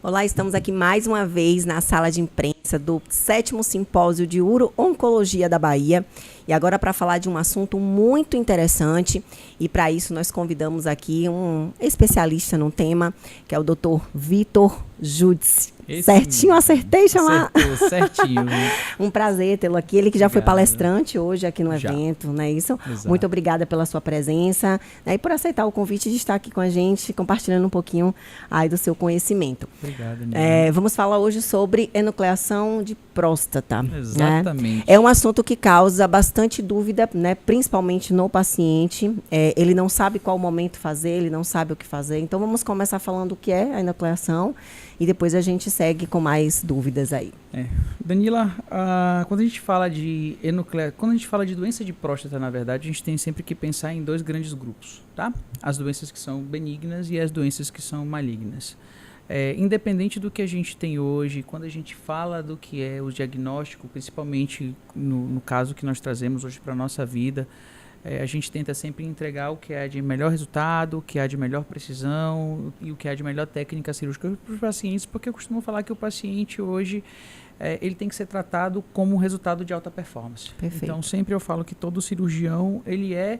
Olá, estamos aqui mais uma vez na sala de imprensa do 7º Simpósio de Uro-Oncologia da Bahia. E agora para falar de um assunto muito interessante. E para isso nós convidamos aqui um especialista no tema, que é o Dr. Vitor Judice. Certinho, acertei chamar? Acertou, certinho. Um prazer tê-lo aqui. Ele que já foi Obrigado. palestrante hoje aqui no evento, não é isso? Exato. Muito obrigada pela sua presença, né, e por aceitar o convite de estar aqui com a gente, compartilhando um pouquinho aí do seu conhecimento. Obrigado, Vamos falar hoje sobre enucleação de próstata. Exatamente. Né? É um assunto que causa bastante dúvida, né, principalmente no paciente. Ele não sabe qual momento fazer, ele não sabe o que fazer. Então, vamos começar falando o que é a enucleação e depois a gente segue com mais dúvidas aí. Danila, quando a gente fala de quando a gente fala de doença de próstata, na verdade, a gente tem sempre que pensar em dois grandes grupos, tá? As doenças que são benignas e as doenças que são malignas. Independente do que a gente tem hoje, quando a gente fala do que é o diagnóstico, principalmente no caso que nós trazemos hoje para a nossa vida, a gente tenta sempre entregar o que é de melhor resultado, o que é de melhor precisão e o que é de melhor técnica cirúrgica para os pacientes, porque eu costumo falar que o paciente hoje ele tem que ser tratado como resultado de alta performance. Perfeito. Então sempre eu falo que todo cirurgião ele é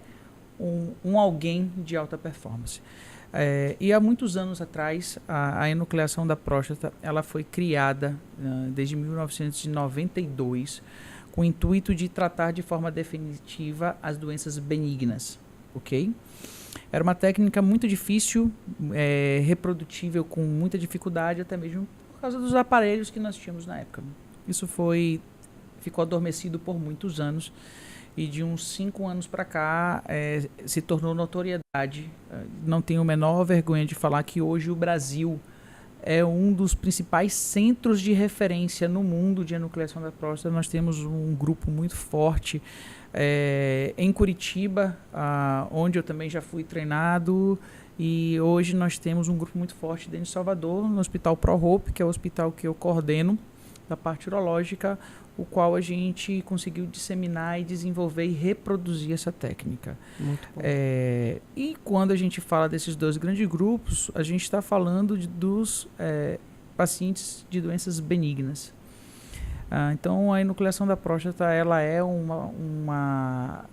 um alguém de alta performance. E há muitos anos atrás a enucleação da próstata ela foi criada desde 1992 com o intuito de tratar de forma definitiva as doenças benignas, ok? Era uma técnica muito difícil, reprodutível com muita dificuldade, até mesmo por causa dos aparelhos que nós tínhamos na época. Isso ficou adormecido por muitos anos e de uns 5 anos para cá se tornou notoriedade. Não tenho a menor vergonha de falar que hoje o Brasil é um dos principais centros de referência no mundo de enucleação da próstata. Nós temos um grupo muito forte em Curitiba, onde eu também já fui treinado, e hoje nós temos um grupo muito forte dentro de Salvador, no Hospital ProHope, que é o hospital que eu coordeno, da parte urológica, o qual a gente conseguiu disseminar e desenvolver e reproduzir essa técnica. Muito bom. E quando a gente fala desses dois grandes grupos, a gente está falando dos pacientes de doenças benignas. Então, a enucleação da próstata ela é uma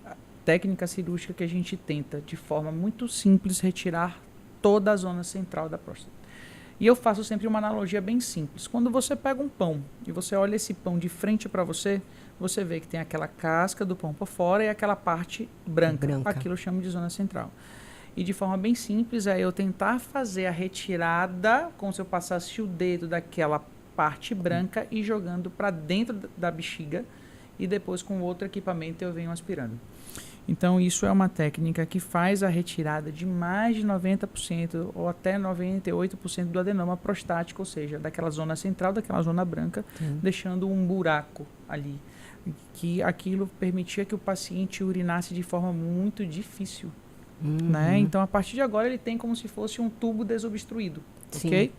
técnica cirúrgica que a gente tenta, de forma muito simples, retirar toda a zona central da próstata. E eu faço sempre uma analogia bem simples. Quando você pega um pão e você olha esse pão de frente para você, você vê que tem aquela casca do pão por fora e aquela parte branca. Aquilo eu chamo de zona central. E de forma bem simples é eu tentar fazer a retirada, como se eu passasse o dedo daquela parte branca e jogando para dentro da bexiga, e depois com outro equipamento eu venho aspirando. Então, isso é uma técnica que faz a retirada de mais de 90% ou até 98% do adenoma prostático, ou seja, daquela zona central, daquela zona branca, deixando um buraco ali, que aquilo permitia que o paciente urinasse de forma muito difícil. Né? Então, a partir de agora, ele tem como se fosse um tubo desobstruído. Sim. Ok?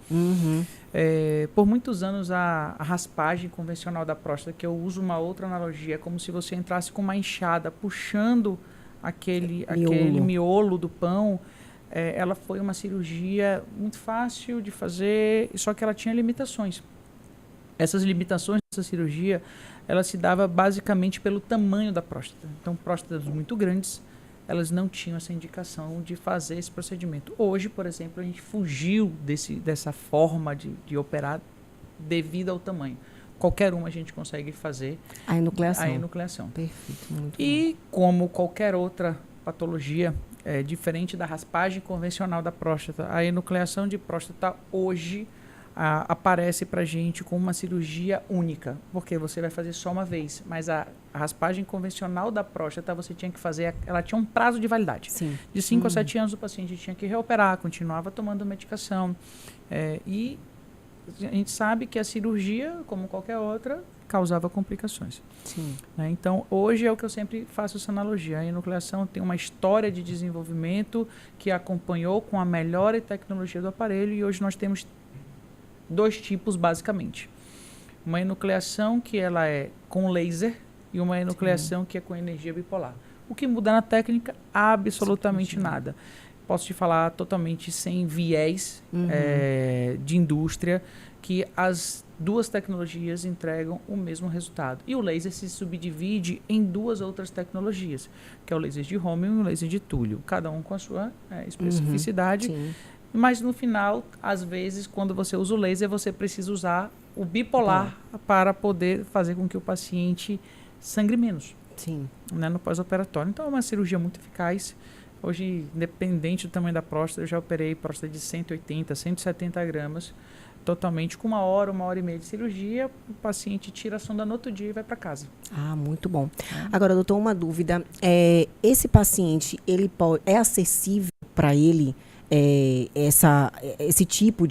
Por muitos anos, a raspagem convencional da próstata, que eu uso uma outra analogia, é como se você entrasse com uma enxada puxando aquele miolo do pão. Ela foi uma cirurgia muito fácil de fazer, só que ela tinha limitações. Essas limitações dessa cirurgia, ela se dava basicamente pelo tamanho da próstata. Então, próstatas muito grandes, elas não tinham essa indicação de fazer esse procedimento. Hoje, por exemplo, a gente fugiu dessa forma de operar devido ao tamanho. Qualquer uma a gente consegue fazer a enucleação. Perfeito. Muito e bom. Como qualquer outra patologia, diferente da raspagem convencional da próstata, a enucleação de próstata hoje aparece para a gente como uma cirurgia única, porque você vai fazer só uma vez, mas a raspagem convencional da próstata você tinha que fazer, ela tinha um prazo de validade. Sim. De 5 a 7 anos o paciente tinha que reoperar, continuava tomando medicação. E a gente sabe que a cirurgia, como qualquer outra, causava complicações. Sim. Então, hoje é o que eu sempre faço essa analogia. A enucleação tem uma história de desenvolvimento que acompanhou com a melhor tecnologia do aparelho, e hoje nós temos 2 tipos, basicamente. Uma enucleação que ela é com laser e uma enucleação que é com energia bipolar. O que muda na técnica? Absolutamente nada. posso te falar totalmente sem viés de indústria, que as duas tecnologias entregam o mesmo resultado. E o laser se subdivide em duas outras tecnologias, que é o laser de Römhild e o laser de Túlio, cada um com a sua especificidade. Mas no final, às vezes, quando você usa o laser, você precisa usar o bipolar para poder fazer com que o paciente sangre menos. Né, no pós-operatório. Então é uma cirurgia muito eficaz. Hoje, independente do tamanho da próstata, eu já operei próstata de 180, 170 gramas, totalmente com 1 hora e meia de cirurgia, o paciente tira a sonda no outro dia e vai para casa. Ah, muito bom. Agora, doutor, uma dúvida. Esse paciente, é acessível para ele? Esse tipo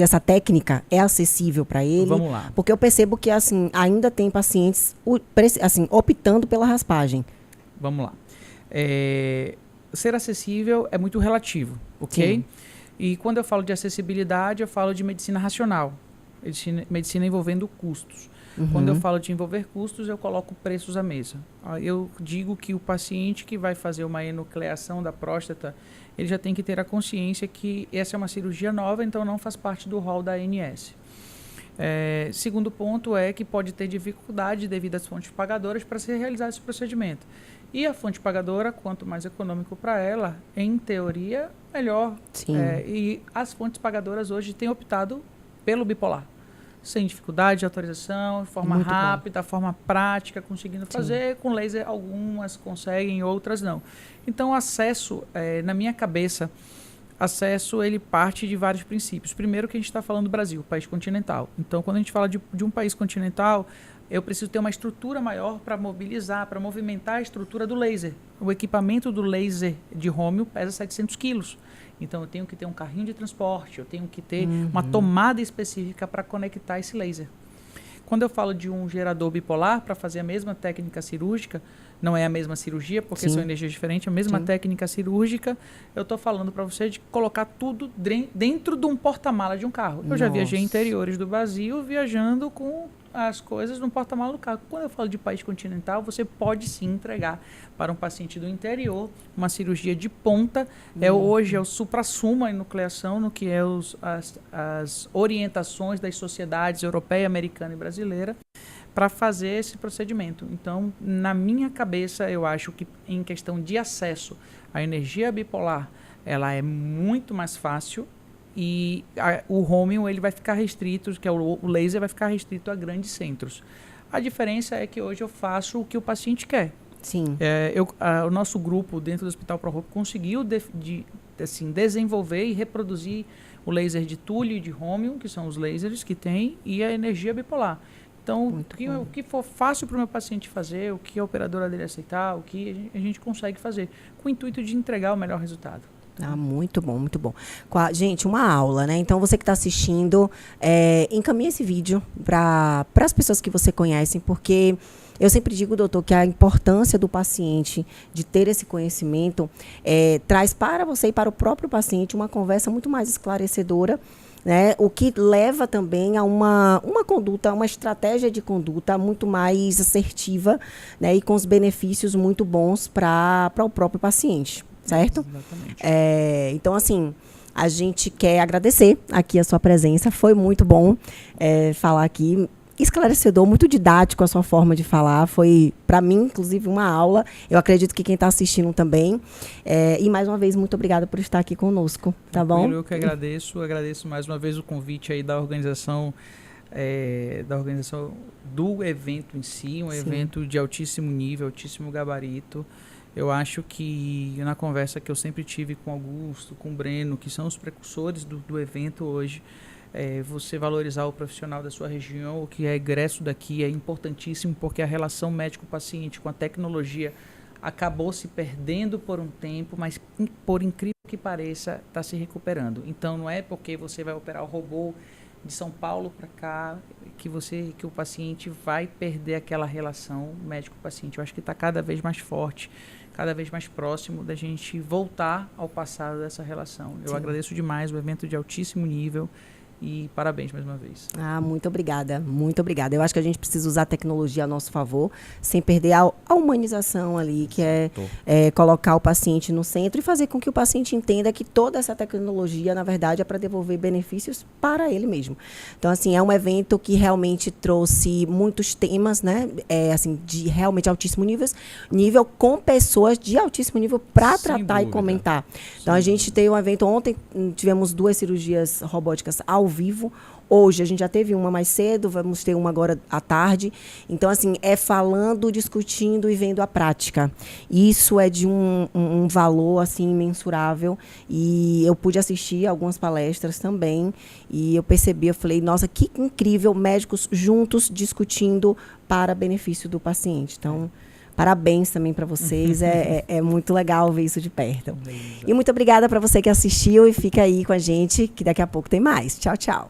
essa técnica é acessível para ele? Vamos lá. Porque eu percebo que assim, ainda tem pacientes assim, optando pela raspagem. Vamos lá. Ser acessível é muito relativo, ok? Sim. E quando eu falo de acessibilidade, eu falo de medicina racional, medicina envolvendo custos. Quando eu falo de envolver custos, eu coloco preços à mesa. Eu digo que o paciente que vai fazer uma enucleação da próstata, ele já tem que ter a consciência que essa é uma cirurgia nova, então não faz parte do rol da ANS. Segundo ponto é que pode ter dificuldade devido às fontes pagadoras para se realizar esse procedimento. E a fonte pagadora, quanto mais econômico para ela, em teoria, melhor. E as fontes pagadoras hoje têm optado pelo bipolar. Sem dificuldade de autorização, de forma Muito rápida, forma prática, conseguindo fazer. Com laser, algumas conseguem, outras não. Então, o acesso, na minha cabeça, acesso ele parte de vários princípios. Primeiro que a gente está falando do Brasil, país continental. Então, quando a gente fala de um país continental, eu preciso ter uma estrutura maior para mobilizar, para movimentar a estrutura do laser. O equipamento do laser de Römhild pesa 700 quilos. Então, eu tenho que ter um carrinho de transporte, eu tenho que ter uma tomada específica para conectar esse laser. Quando eu falo de um gerador bipolar para fazer a mesma técnica cirúrgica, não é a mesma cirurgia, porque são energias diferentes, a mesma técnica cirúrgica, eu estou falando para você de colocar tudo dentro de um porta-mala de um carro. Eu já viajei em interiores do Brasil viajando com as coisas no porta-mala do carro. Quando eu falo de país continental, você pode sim entregar para um paciente do interior uma cirurgia de ponta. Hoje é o supra-sumo a enucleação, no que é as orientações das sociedades europeia, americana e brasileira para fazer esse procedimento. Então, na minha cabeça, eu acho que em questão de acesso à energia bipolar, ela é muito mais fácil. E o Römhild ele vai ficar restrito, que é o laser vai ficar restrito a grandes centros. A diferença é que hoje eu faço o que o paciente quer. O nosso grupo dentro do Hospital ProHope conseguiu desenvolver e reproduzir o laser de Túlio e de Römhild, que são os lasers que tem, e a energia bipolar. Então, o que for fácil para o meu paciente fazer, o que a operadora dele aceitar, o que a gente consegue fazer, com o intuito de entregar o melhor resultado. Ah, muito bom, muito bom. Gente, uma aula, né? Então, você que está assistindo, encaminhe esse vídeo para as pessoas que você conhece, porque eu sempre digo, doutor, que a importância do paciente de ter esse conhecimento traz para você e para o próprio paciente uma conversa muito mais esclarecedora, né? O que leva também a uma conduta, uma estratégia de conduta muito mais assertiva, né? E com os benefícios muito bons para o próprio paciente. Certo? Exatamente. Então, assim, a gente quer agradecer aqui a sua presença. Foi muito bom falar aqui. Esclarecedor, muito didático a sua forma de falar. Foi, para mim, inclusive, uma aula. Eu acredito que quem está assistindo também. E, mais uma vez, muito obrigada por estar aqui conosco. Tá bom? Eu que agradeço. Agradeço mais uma vez o convite aí da organização do evento em si. Um evento de altíssimo nível, altíssimo gabarito. Eu acho que na conversa que eu sempre tive com Augusto, com o Breno, que são os precursores do evento hoje, você valorizar o profissional da sua região, o que é egresso daqui, é importantíssimo, porque a relação médico-paciente com a tecnologia acabou se perdendo por um tempo, mas por incrível que pareça, está se recuperando. Então, não é porque você vai operar o robô de São Paulo para cá que o paciente vai perder aquela relação médico-paciente. Eu acho que está cada vez mais forte, cada vez mais próximo da gente voltar ao passado dessa relação. Eu agradeço demais o evento de altíssimo nível E parabéns mais uma vez. Muito obrigada, muito obrigada. Eu acho que a gente precisa usar a tecnologia a nosso favor, sem perder a humanização ali, que é colocar o paciente no centro e fazer com que o paciente entenda que toda essa tecnologia, na verdade, é para devolver benefícios para ele mesmo. Então, assim, é um evento que realmente trouxe muitos temas, né? Assim, de realmente altíssimo nível com pessoas de altíssimo nível para tratar e comentar. Então, a gente teve um evento ontem, tivemos 2 cirurgias robóticas ao vivo. Hoje, a gente já teve uma mais cedo, vamos ter uma agora à tarde. Então, assim, é falando, discutindo e vendo a prática. Isso é de um valor, assim, imensurável. E eu pude assistir algumas palestras também. E eu percebi, eu falei, nossa, que incrível, médicos juntos discutindo para benefício do paciente. Então, parabéns também para vocês, é muito legal ver isso de perto. E muito obrigada para você que assistiu e fica aí com a gente, que daqui a pouco tem mais. Tchau, tchau.